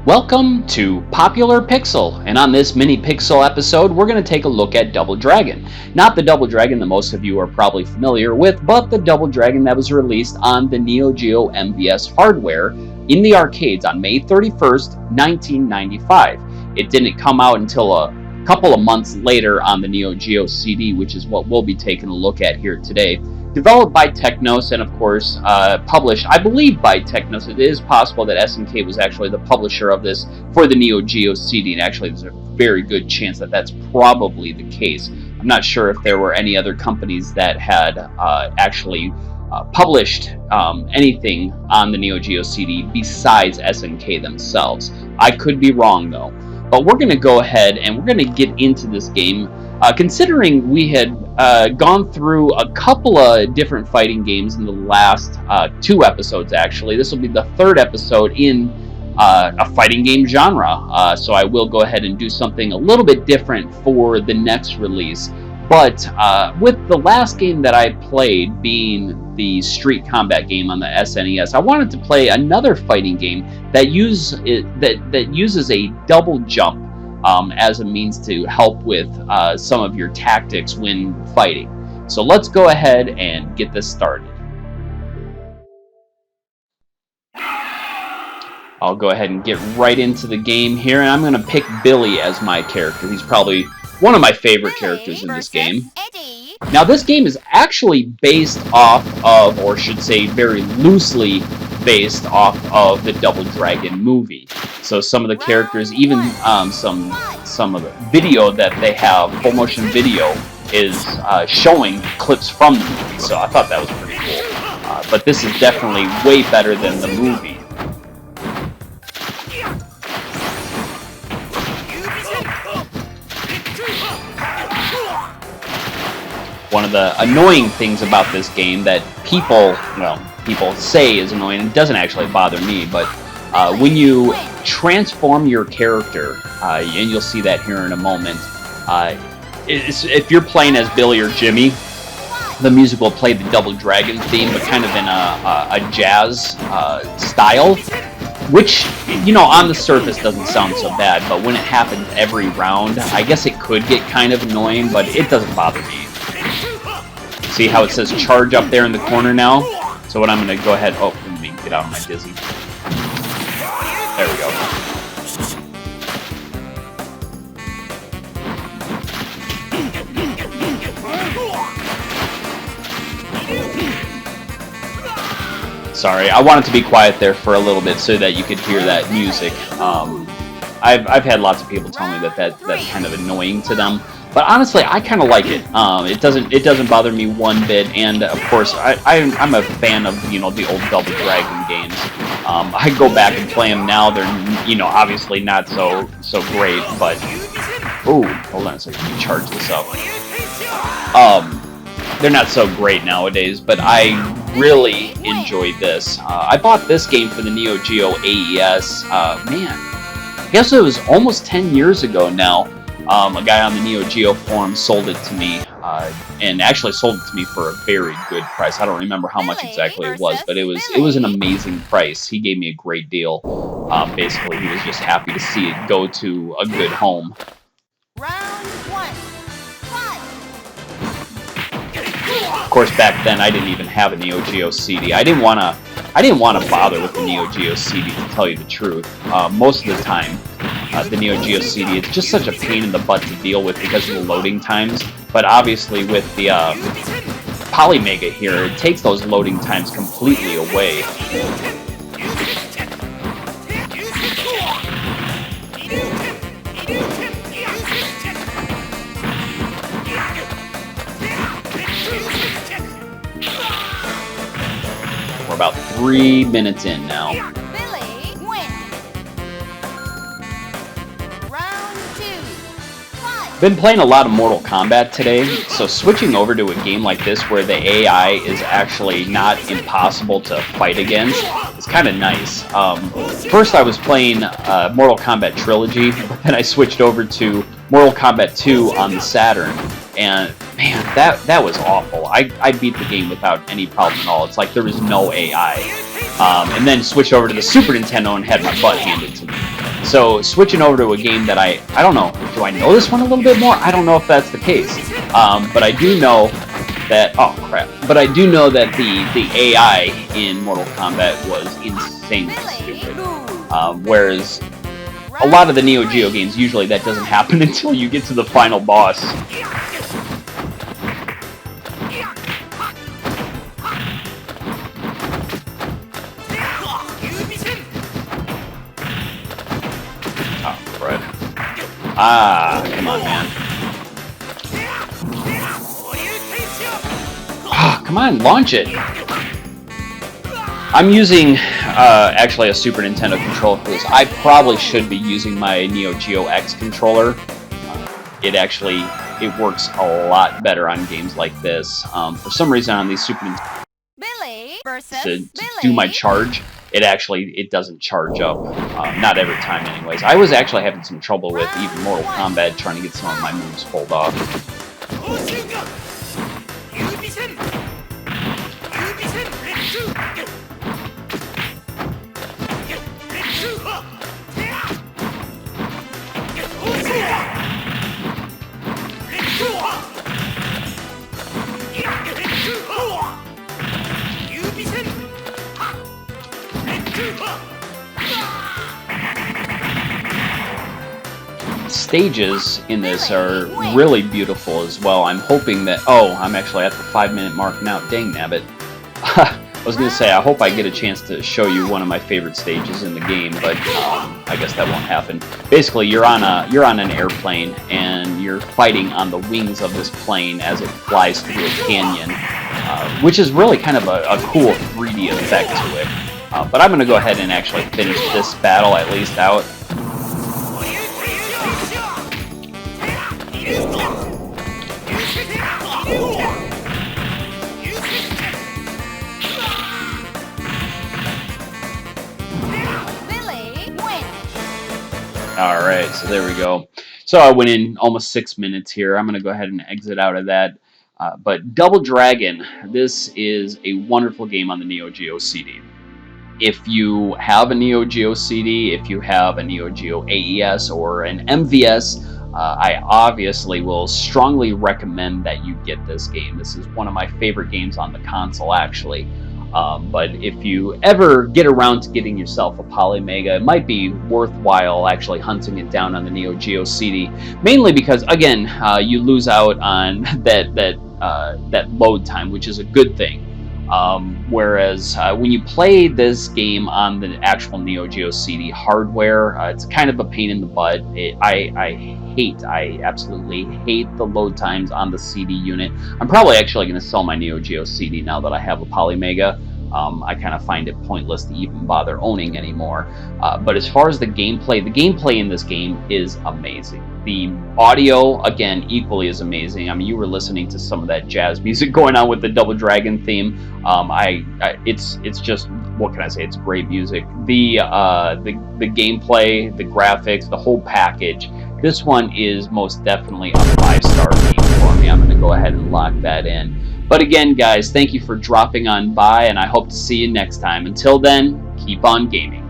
Welcome to Popular Pixel, and on this MiniPixel episode, we're going to take a look at Double Dragon. Not the Double Dragon that most of you are probably familiar with, but the Double Dragon that was released on the Neo-Geo MVS hardware in the arcades on May 31st, 1995. It didn't come out until a couple of months later on the Neo-Geo CD, which is what we'll be taking a look at here today. Developed by Technos and, of course, published, I believe, by Technos. It is possible that SNK was actually the publisher of this for the Neo-Geo CD, and actually there's a very good chance that that's probably the case. I'm not sure if there were any other companies that had actually published anything on the Neo-Geo CD besides SNK themselves. I could be wrong, though. But we're going to go ahead and we're going to get into this game. Considering we had gone through a couple of different fighting games in the last two episodes, actually. This will be the third episode in a fighting game genre. So I will go ahead and do something a little bit different for the next release. But with the last game that I played being the Street Combat game on the SNES, I wanted to play another fighting game that uses a double jump as a means to help with some of your tactics when fighting. So let's go ahead and get this started. I'll go ahead and get right into the game here, and I'm going to pick Billy as my character. He's probably one of my favorite characters in this game. Now, this game is actually based off of, or should say very loosely based off of the Double Dragon movie. So some of the characters, even some of the video that they have, full motion video, is showing clips from the movie. So I thought that was pretty cool. But this is definitely way better than the movie. One of the annoying things about this game that people say is annoying, and it doesn't actually bother me, but when you transform your character, and you'll see that here in a moment, if you're playing as Billy or Jimmy, the music will play the Double Dragon theme, but kind of in a jazz style, which, you know, on the surface doesn't sound so bad, but when it happens every round, I guess it could get kind of annoying, but it doesn't bother me. See how it says charge up there in the corner now? So what I'm going to go ahead... Oh, let me get out of my dizzy. There we go. Sorry, I wanted to be quiet there for a little bit so that you could hear that music. I've had lots of people tell me that's kind of annoying to them. But honestly, I kind of like it. It doesn't bother me one bit, and of course, I'm a fan of the old Double Dragon games. I go back and play them now. They're obviously not so great, but oh, hold on a second, let me charge this up. They're not so great nowadays, but I really enjoyed this. I bought this game for the Neo Geo AES. Man, I guess it was almost 10 years ago now. A guy on the Neo-Geo forum sold it to me, and actually sold it to me for a very good price. I don't remember how much exactly it was, but it was an amazing price. He gave me a great deal. Basically, he was just happy to see it go to a good home. Round one, fight. Of course, back then I didn't even have a Neo-Geo CD. I didn't want to bother with the Neo-Geo CD, to tell you the truth. Most of the time, the Neo-Geo CD, it's just such a pain in the butt to deal with because of the loading times. But obviously with the Polymega here, it takes those loading times completely away. We're about 3 minutes in now. Billy wins. Round two, fight. Been playing a lot of Mortal Kombat today, so switching over to a game like this where the AI is actually not impossible to fight against is kind of nice. First I was playing Mortal Kombat Trilogy, but then I switched over to Mortal Kombat 2 on the Saturn, and man, that was awful. I beat the game without any problem at all. It's like there was no AI. And then switched over to the Super Nintendo and had my butt handed to me. So switching over to a game that I don't know, do I know this one a little bit more? I don't know if that's the case, but I do know that, oh crap, but I do know that the AI in Mortal Kombat was insanely stupid, whereas a lot of the Neo-Geo games, usually that doesn't happen until you get to the final boss. Oh, crud. Ah, come on, man. Ah, come on, launch it. I'm using actually a Super Nintendo controller for this. I probably should be using my Neo-Geo X controller. It works a lot better on games like this. For some reason on these Super Nintendo to do my charge, it doesn't charge up. Not every time anyways. I was actually having some trouble with even Mortal Kombat trying to get some of my moves pulled off. Stages in this are really beautiful as well. I'm hoping that... Oh, I'm actually at the 5-minute mark now. Dang nabbit. I was going to say, I hope I get a chance to show you one of my favorite stages in the game, but I guess that won't happen. Basically, you're on an airplane, and you're fighting on the wings of this plane as it flies through a canyon, which is really kind of a cool 3D effect to it. But I'm going to go ahead and actually finish this battle at least out. Alright, so there we go. So I went in almost 6 minutes here. I'm going to go ahead and exit out of that. But Double Dragon, this is a wonderful game on the Neo-Geo CD. If you have a Neo-Geo CD, if you have a Neo-Geo AES or an MVS, I obviously will strongly recommend that you get this game. This is one of my favorite games on the console, actually. But if you ever get around to getting yourself a Polymega, it might be worthwhile actually hunting it down on the Neo-Geo CD. Mainly because, again, you lose out on that load time, which is a good thing. Whereas when you play this game on the actual Neo-Geo CD hardware, it's kind of a pain in the butt. I absolutely hate the load times on the CD unit. I'm probably actually going to sell my Neo-Geo CD now that I have a Polymega. I kind of find it pointless to even bother owning anymore. But as far as the gameplay in this game is amazing. The audio, again, equally as amazing. I mean, you were listening to some of that jazz music going on with the Double Dragon theme. It's just, what can I say? It's great music. The gameplay, the graphics, the whole package. This one is most definitely a 5-star game for me. I'm going to go ahead and lock that in. But again, guys, thank you for dropping on by, and I hope to see you next time. Until then, keep on gaming.